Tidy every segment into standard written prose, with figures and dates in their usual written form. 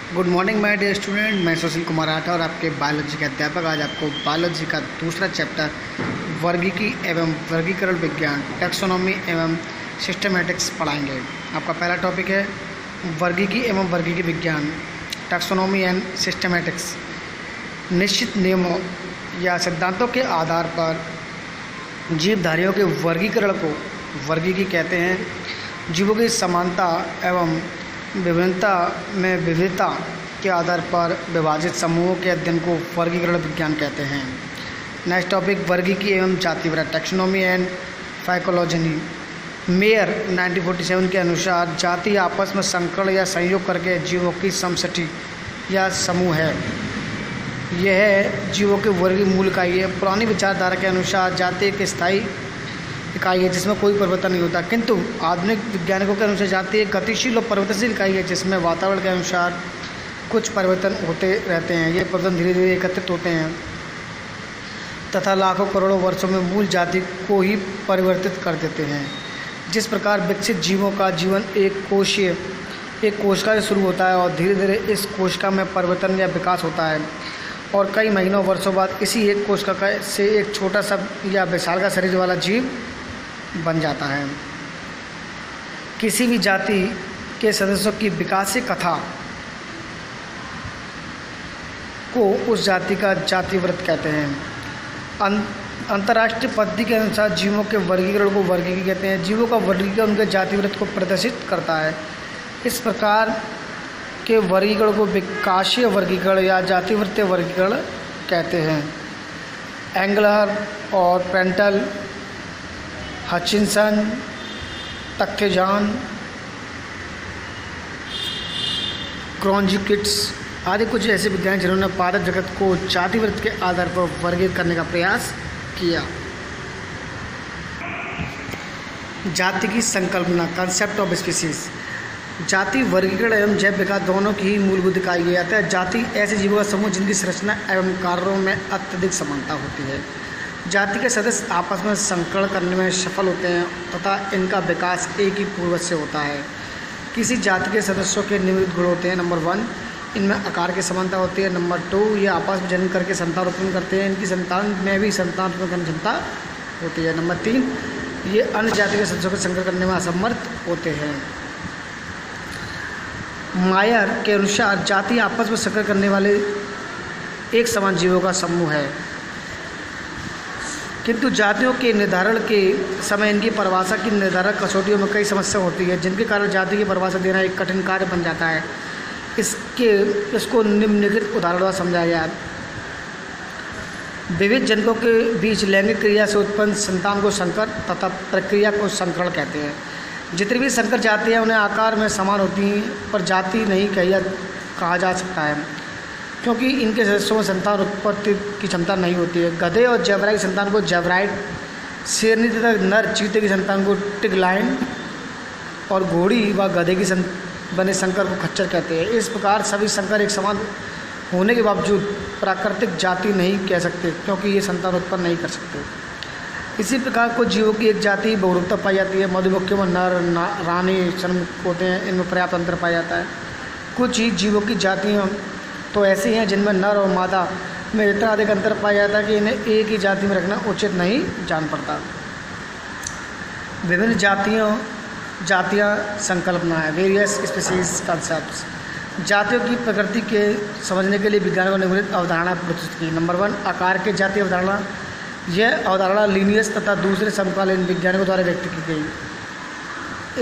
Good morning my dear student. मैं सुशील कुमार राठौर और आपके बायोलॉजी के अध्यापक आज आपको बायोलॉजी का दूसरा चैप्टर वर्गीकी एवं वर्गीकरण विज्ञान टैक्सोनॉमी एवं सिस्टमैटिक्स पढ़ाएंगे। आपका पहला टॉपिक है वर्गीकी एवं वर्गीकी विज्ञान टैक्सोनॉमी एंड सिस्टमैटिक्स। निश्चित नियमों या सिद्धांतों के आधार पर जीवधारियों के वर्गीकरण को वर्गीकी कहते हैं। जीवों की समानता एवं विभिन्नता में विविधता के आधार पर विभाजित समूहों के अध्ययन को वर्गीकरण विज्ञान कहते हैं। नेक्स्ट टॉपिक वर्गीकी एवं जातिवृत्त टैक्सोनॉमी एंड फाइकोलॉजी। मेयर 1947 के अनुसार जाति आपस में संकरण या संयोग करके जीवों की समष्टि या समूह है। यह जीवों के वर्गमूल इकाई है। पुरानी विचारधारा के अनुसार जाति एक स्थायी इकाई है जिसमें कोई परिवर्तन नहीं होता, किंतु आधुनिक वैज्ञानिकों के अनुसार जाति एक गतिशील और परिवर्तनशील इकाई है जिसमें वातावरण के अनुसार कुछ परिवर्तन होते रहते हैं। ये परिवर्तन धीरे धीरे एकत्रित होते हैं तथा लाखों करोड़ों वर्षों में मूल जाति को ही परिवर्तित कर देते हैं। जिस प्रकार विकसित जीवों का जीवन एक कोशिका से शुरू होता है और धीरे धीरे इस कोशिका में परिवर्तन या विकास होता है और कई महीनों वर्षों बाद इसी एक कोशिका से एक छोटा सा या विशालकाय शरीर वाला जीव बन जाता है। किसी भी जाति के सदस्यों की विकासीय कथा को उस जाति का जातिवृत्त कहते हैं। अंतर्राष्ट्रीय पद्धति के अनुसार जीवों के वर्गीकरण को वर्गीकी कहते हैं। जीवों का वर्गीकरण उनके जातिवृत्त को प्रदर्शित करता है। इस प्रकार के वर्गीकरण को विकासीय वर्गीकरण या जातिवृत्तीय वर्गीकरण कहते हैं। एंगलर और पेंटल, हचिंसन, तख्तेजान, क्रॉन्जिकिट्स आदि कुछ ऐसे विज्ञानी जिन्होंने पादप जगत को जातिवृत्त के आधार पर वर्गीकृत करने का प्रयास किया। जाति की संकल्पना कंसेप्ट ऑफ स्पीसीज। जाति वर्गीकरण एवं जैव विकास दोनों की ही मूलभूत इकाई है। अतः जाति ऐसे जीवों का समूह जिनकी संरचना एवं कार्यों में अत्यधिक समानता होती है। जाति के सदस्य आपस में संकरण करने में सफल होते हैं तथा इनका विकास एक ही पूर्वज से होता है। किसी जाति के सदस्यों के निम्नलिखित गुण होते हैं। नंबर 1, इनमें आकार की समानता होती है। नंबर 2, ये आपस में जन्म करके संतान उत्पन्न करते हैं। इनकी संतान में भी संतान उत्पन्न करने की क्षमता होती है। नंबर 3, ये अन्य जाति के सदस्यों को संकर करने में असमर्थ होते हैं। मायर के अनुसार जाति आपस में संकर करने वाले एक समान जीवों का समूह है, किंतु जातियों के निर्धारण के समय इनकी परिभाषा की निर्धारक कसौटियों में कई समस्या होती है, जिनके कारण जाति की परिभाषा देना एक कठिन कार्य बन जाता है। इसको निम्नलिखित उदाहरण द्वारा समझाया गया है। विविध जनकों के बीच लैंगिक क्रिया से उत्पन्न संतान को संकर तथा प्रक्रिया को संकरण कहते हैं। जितनी भी संकर जातियाँ उन्हें आकार में समान होती हैं पर जाति नहीं कहा जा सकता है, क्योंकि इनके सदस्यों में संतान उत्पत्ति की क्षमता नहीं होती है। गधे और जबरा की संतान को जबराइट, शेरनी तथा नर चीते की संतान को टिगलाइन और घोड़ी व गधे की बने संकर को खच्चर कहते हैं। इस प्रकार सभी संकर एक समान होने के बावजूद प्राकृतिक जाति नहीं कह सकते, क्योंकि ये संतान उत्पन्न नहीं कर सकते। इसी प्रकार कुछ जीवों की एक जाति बहुरूपता पाई जाती है। मधुमक्खियों में नर रानी जन्म होते हैं, इनमें पर्याप्त अंतर पाया जाता है। कुछ ही जीवों की जातियाँ तो ऐसी हैं जिनमें नर और मादा में इतना अधिक अंतर पाया जाता है कि इन्हें एक ही जाति में रखना उचित नहीं जान पड़ता। विभिन्न जातियाँ संकल्पना है। Various species concepts. जातियों की प्रकृति के समझने के लिए विज्ञानियों ने निम्नलिखित अवधारणा प्रस्तुत की। नंबर 1, आकार के जाति अवधारणा। यह अवधारणा लीनियस तथा दूसरे समकालीन वैज्ञानिकों द्वारा व्यक्त की गई।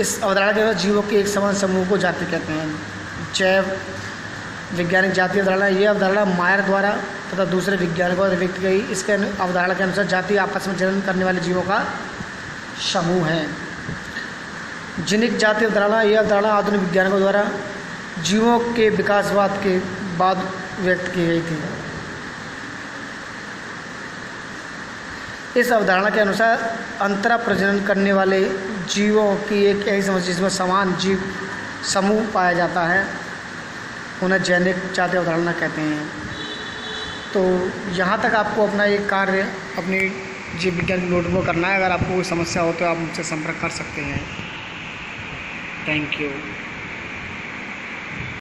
इस अवधारणा के अनुसार जीवों के एक समान समूह को जाति कहते हैं। जैव वैज्ञानिक जाति अवधारणा। यह अवधारणा मायर द्वारा तथा दूसरे वैज्ञानिकों द्वारा व्यक्त की गई। इसके अवधारणा के अनुसार जाति आपस में जन्म करने वाले जीवों का समूह है। जीनिक जाति अवधारणा। यह अवधारणा आधुनिक वैज्ञानिकों द्वारा जीवों के विकासवाद के बाद व्यक्त की गई थी। इस अवधारणा के अनुसार अंतरा प्रजनन करने वाले जीवों की एक ऐसी समस्या जिसमें समान जीव समूह पाया जाता है उन्हें जैनिक जाति अवधारणा कहते हैं। तो यहाँ तक आपको अपना एक कार्य अपनी जीव विज्ञान नोटबुक करना है। अगर आपको कोई समस्या हो तो आप मुझसे संपर्क कर सकते हैं। Thank you.